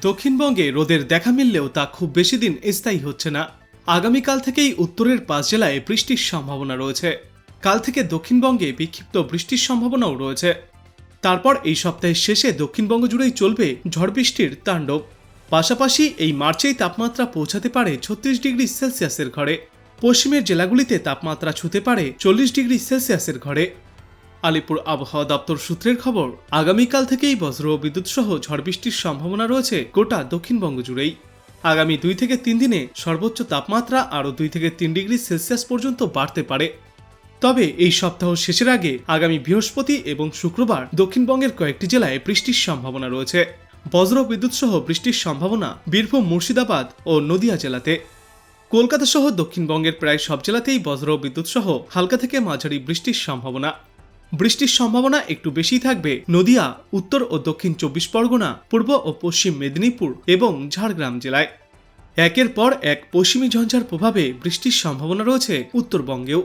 দক্ষিণবঙ্গে রোদের দেখা মিললেও তা খুব বেশি দিন স্থায়ী হচ্ছে না। আগামীকাল থেকেই উত্তরের 5 জেলায় বৃষ্টির সম্ভাবনা রয়েছে। কাল থেকে দক্ষিণবঙ্গে বিক্ষিপ্ত বৃষ্টির সম্ভাবনাও রয়েছে। তারপর এই সপ্তাহের শেষে দক্ষিণবঙ্গ জুড়েই চলবে ঝড় বৃষ্টির তাণ্ডব। পাশাপাশি এই মার্চেই তাপমাত্রা পৌঁছাতে পারে 36 ডিগ্রি সেলসিয়াসের ঘরে। পশ্চিমের জেলাগুলিতে তাপমাত্রা ছুঁতে পারে 40 ডিগ্রি সেলসিয়াসের ঘরে। আলিপুর আবহাওয়া দপ্তর সূত্রের খবর, আগামীকাল থেকেই বজ্র ও বিদ্যুৎ সহ ঝড় বৃষ্টির সম্ভাবনা রয়েছে গোটা দক্ষিণবঙ্গ জুড়েই। আগামী 2 থেকে 3 দিনে সর্বোচ্চ তাপমাত্রা আরও 2 থেকে 3 ডিগ্রি সেলসিয়াস পর্যন্ত বাড়তে পারে। তবে এই সপ্তাহ শেষের আগে আগামী বৃহস্পতি এবং শুক্রবার দক্ষিণবঙ্গের কয়েকটি জেলায় বৃষ্টির সম্ভাবনা রয়েছে। বজ্র বিদ্যুৎ সহ বৃষ্টির সম্ভাবনা বীরভূম, মুর্শিদাবাদ ও নদিয়া জেলাতে। কলকাতা সহ দক্ষিণবঙ্গের প্রায় সব জেলাতেই বজ্র বিদ্যুৎ সহ হালকা থেকে মাঝারি বৃষ্টির সম্ভাবনা। বৃষ্টির সম্ভাবনা একটু বেশি থাকবে নদিয়া, উত্তর ও দক্ষিণ 24 পরগনা, পূর্ব ও পশ্চিম মেদিনীপুর এবং ঝাড়গ্রাম জেলায়। একের পর এক পশ্চিমী ঝঞ্ঝার প্রভাবে বৃষ্টির সম্ভাবনা রয়েছে উত্তরবঙ্গেও।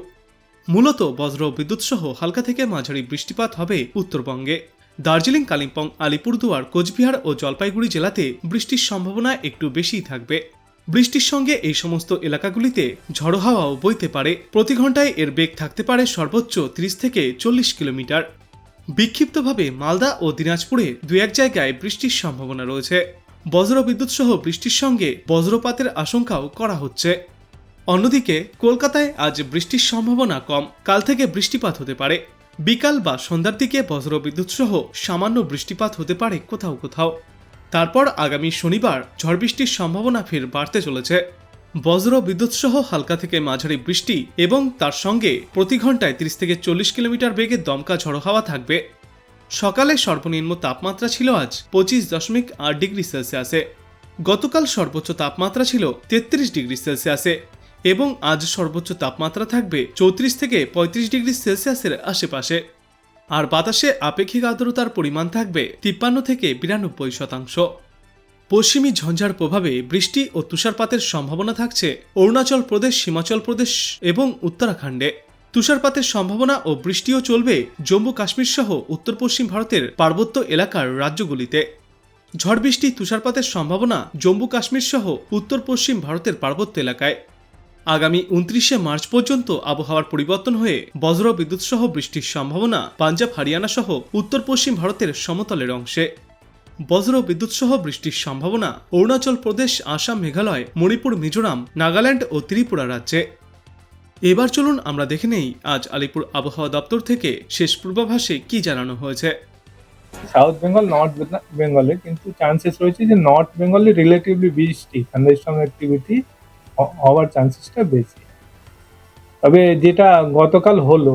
মূলত বজ্র বিদ্যুৎ সহ হালকা থেকে মাঝারি বৃষ্টিপাত হবে উত্তরবঙ্গে। দার্জিলিং, কালিম্পং, আলিপুরদুয়ার, কোচবিহার ও জলপাইগুড়ি জেলাতে বৃষ্টির সম্ভাবনা একটু বেশিই থাকবে। বৃষ্টির সঙ্গে এই সমস্ত এলাকাগুলিতে ঝড়ো হাওয়াও বইতে পারে। প্রতি ঘন্টায় এর বেগ থাকতে পারে সর্বোচ্চ 30 থেকে 40 কিলোমিটার। বিক্ষিপ্তভাবে মালদা ও দিনাজপুরে 2-1 জায়গায় বৃষ্টির সম্ভাবনা রয়েছে। বজ্র বিদ্যুৎ সহ বৃষ্টির সঙ্গে বজ্রপাতের আশঙ্কাও করা হচ্ছে। অন্যদিকে কলকাতায় আজ বৃষ্টির সম্ভাবনা কম। কাল থেকে বৃষ্টিপাত হতে পারে। বিকাল বা সন্ধ্যার দিকে বজ্র বিদ্যুৎ সহ সামান্য বৃষ্টিপাত হতে পারে কোথাও কোথাও। তারপর আগামী শনিবার ঝড় বৃষ্টির সম্ভাবনা ফের বাড়তে চলেছে। বজ্র বিদ্যুৎ সহ হালকা থেকে মাঝারি বৃষ্টি এবং তার সঙ্গে প্রতি ঘন্টায় 30 থেকে 40 কিলোমিটার বেগে দমকা ঝড়ো হাওয়া থাকবে। সকালে সর্বনিম্ন তাপমাত্রা ছিল আজ 25.8 ডিগ্রি সেলসিয়াসে। গতকাল সর্বোচ্চ তাপমাত্রা ছিল 33 ডিগ্রি সেলসিয়াসে এবং আজ সর্বোচ্চ তাপমাত্রা থাকবে 34 থেকে 35 ডিগ্রি সেলসিয়াসের আশেপাশে। আর বাতাসে আপেক্ষিক আর্দ্রতার পরিমাণ থাকবে 53 থেকে 92%। পশ্চিমী ঝঞ্ঝার প্রভাবে বৃষ্টি ও তুষারপাতের সম্ভাবনা থাকছে অরুণাচল প্রদেশ, হিমাচল প্রদেশ এবং উত্তরাখণ্ডে। তুষারপাতের সম্ভাবনা ও বৃষ্টিও চলবে জম্মু কাশ্মীর সহ উত্তর পশ্চিম ভারতের পার্বত্য এলাকার রাজ্যগুলিতে। ঝড় বৃষ্টি, তুষারপাতের সম্ভাবনা জম্মু কাশ্মীর সহ উত্তর পশ্চিম ভারতের পার্বত্য এলাকায়। আগামী 29শে মার্চ পর্যন্ত আবহাওয়ার পরিবর্তন হয়ে বজ্র বিদ্যুৎ সহ বৃষ্টির সম্ভাবনা পাঞ্জাব, হরিয়ানা সহ উত্তর পশ্চিম ভারতের সমতলের অংশে। বজ্র বিদ্যুৎ সহ বৃষ্টির সম্ভাবনা অরুণাচল প্রদেশ, আসাম, মেঘালয়, মণিপুর, মিজোরাম, নাগাল্যান্ড ও ত্রিপুরা রাজ্যে। এবার চলুন আমরা দেখে নেই আজ আলিপুর আবহাওয়া দপ্তর থেকে শেষ পূর্বাভাসে কি জানানো হয়েছে। সাউথ বেঙ্গল, নর্থ বেঙ্গলে কিন্তু চান্সেস রয়েছে যে নর্থ বেঙ্গলে রিলেটিভলি বৃষ্টি, থান্ডারস্টর্ম অ্যাক্টিভিটি হওয়ার চান্সেসটা বেশি। তবে যেটা গতকাল হলো,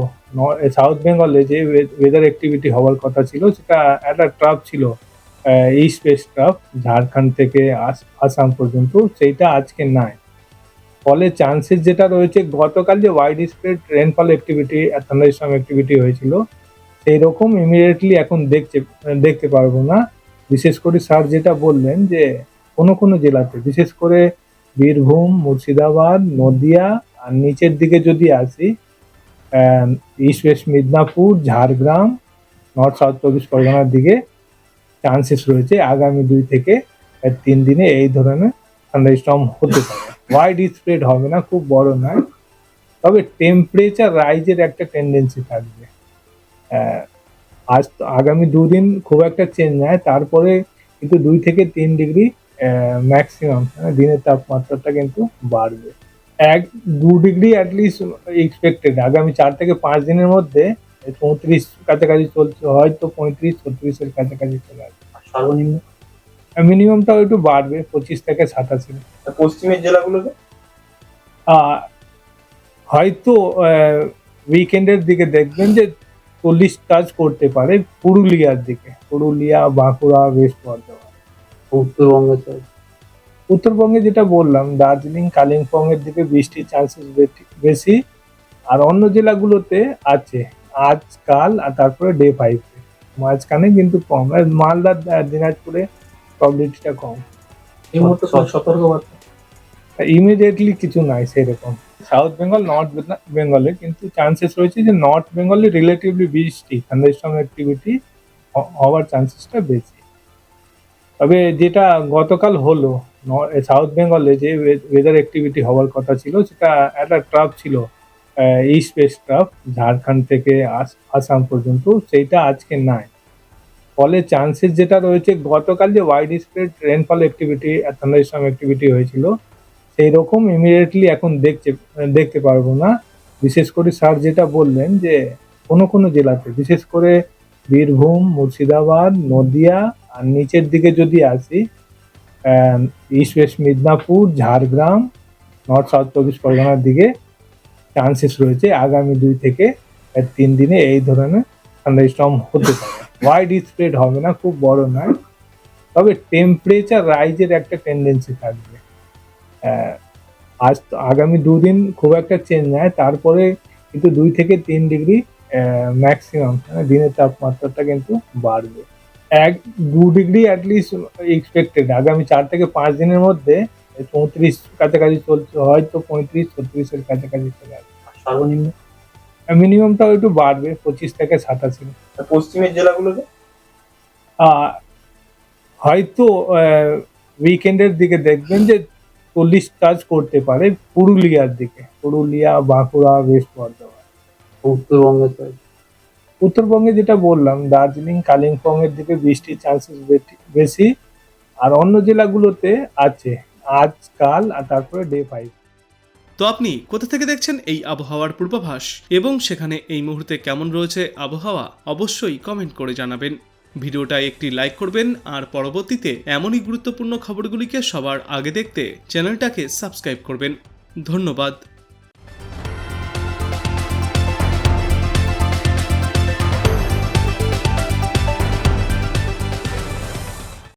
সাউথ বেঙ্গলে যে ওয়েদার অ্যাক্টিভিটি হওয়ার কথা ছিল সেটা একটা ট্রাফ ছিল, ইস্ট ওয়েস্ট ট্রাফ, ঝাড়খণ্ড থেকে আসাম পর্যন্ত, সেইটা আজকে নাই। ফলে চান্সেস যেটা রয়েছে, গতকাল যে wide spread rainfall activity, thunderstorm activity হয়েছিল সেই রকম ইমিডিয়েটলি এখন দেখতে পারবো না। বিশেষ করে স্যার যেটা বললেন যে কোনো জেলাতে, বিশেষ করে বীরভূম, মুর্শিদাবাদ, নদিয়া আর নিচের দিকে যদি আসি, east West Midnapore, Jhargram, north south 24 পরগনার দিকে চান্সেস রয়েছে আগামী 2 থেকে 3 দিনে এই ধরনের থান্ডারস্টর্ম হতে পারে। ওয়াইড স্প্রেড হবে না, খুব বড় নয়, তবে টেম্পারেচার রাইজের একটা টেন্ডেন্সি থাকবে। আজ আগামী 2 দিন খুব একটা চেঞ্জ নয়, তারপরে কিন্তু 2 থেকে 3 ডিগ্রি ম্যাক্সিমাম দিনের তাপমাত্রাটা কিন্তু বাড়বে। 1-2 ডিগ্রি অ্যাটলিস্ট এক্সপেক্টেড আগামী 4 থেকে 5 দিনের মধ্যে। 34 কাছাকাছি চলছে, হয়তো 35-36 এর কাছাকাছি চলে আসবে সর্বনিম্ন। মিনিমামটাও একটু বাড়বে 25 থেকে 87। পশ্চিমের জেলাগুলোতে হয়তো উইকেন্ডের দিকে দেখবেন যে 40 টাচ করতে পারে পুরুলিয়ার দিকে, পুরুলিয়া, বাঁকুড়া, ওয়েস্ট বর্ধমান। উত্তরবঙ্গে যেটা বললাম, দার্জিলিং, কালিম্পং এর দিকে বৃষ্টির চান্সেস বেশি। আর অন্য জেলাগুলোতে আছে আজকাল, আর তারপরে ডে 5 মাঝখানে কিন্তু কম। মালদা, দিনাজপুরে প্রবাবিলিটিটা কম। এই মুহূর্তে সতর্কবার্তা ইমিডিয়েটলি কিছু নাই সেরকম। সাউথ বেঙ্গল, নর্থ বেঙ্গলে কিন্তু চান্সেস রয়েছে যে নর্থ বেঙ্গলে রিলেটিভলি বৃষ্টি, থান্ডারস্টর্ম অ্যাক্টিভিটি হওয়ার চান্সেসটা বেশি। তবে যেটা গতকাল হলো সাউথ বেঙ্গলে যে ওয়েদার অ্যাক্টিভিটি হওয়ার কথা ছিল সেটা একটা ট্রাফ ছিল, ইস্ট ওয়েস্ট ট্রাফ, ঝাড়খণ্ড থেকে আসাম পর্যন্ত, সেইটা আজকে নাই। ফলে চান্সেস যেটা রয়েছে, গতকাল যে wide spread rainfall activity thunderstorm activity হয়েছিল সেই রকম ইমিডিয়েটলি এখন দেখতে পারবো না। বিশেষ করে স্যার যেটা বললেন যে কোনো কোনো জেলাতে, বিশেষ করে বীরভূম, মুর্শিদাবাদ, নদিয়া আর নিচের দিকে যদি আসি east West Midnapore, Jhargram, north south চব্বিশ পরগনার দিকে চান্সেস রয়েছে আগামী 2 থেকে 3 দিনে এই ধরনের থান্ডারস্টর্ম হতে পারে। ওয়াইড স্প্রেড হবে না, খুব বড় নয়, তবে টেম্পারেচার রাইজের একটা টেন্ডেন্সি থাকবে। আজ আগামী 2 দিন খুব একটা চেঞ্জ নয়, তারপরে কিন্তু 2 থেকে 3 ডিগ্রি ম্যাক্সিমাম দিনের তাপমাত্রাটা কিন্তু বাড়বে। 1-2 ডিগ্রি অ্যাটলিস্ট এক্সপেক্টেড আগামী 4 থেকে 5 দিনের মধ্যে। 34 কাছাকাছি চলছে, হয়তো 35-36 এর কাছাকাছি চলে আসবে। সর্বনিম্ন মিনিমামটাও একটু বাড়বে 25 থেকে 87। আর পশ্চিমের জেলাগুলোতে হয়তো উইকেন্ডের দিকে দেখবেন যে 40 টাচ করতে পারে পুরুলিয়ার দিকে, পুরুলিয়া, বাঁকুড়া, ওয়েস্ট বর্ধমান। উত্তরবঙ্গের side। উত্তরবঙ্গে যেটা বললাম, দার্জিলিং, কালিম্পং এর দিকে বৃষ্টির চান্সেস বেশি। আর অন্য জেলাগুলোতে আছে আজকাল, আর তারপরে ডে 5। তো আপনি কোথা থেকে দেখছেন এই আবহাওয়ার পূর্বাভাস এবং সেখানে এই মুহূর্তে কেমন রয়েছে আবহাওয়া, অবশ্যই কমেন্ট করে জানাবেন। ভিডিওটা একটি লাইক করবেন আর পরবর্তীতে এমনই গুরুত্বপূর্ণ খবরগুলিকে সবার আগে দেখতে চ্যানেলটাকে সাবস্ক্রাইব করবেন। ধন্যবাদ।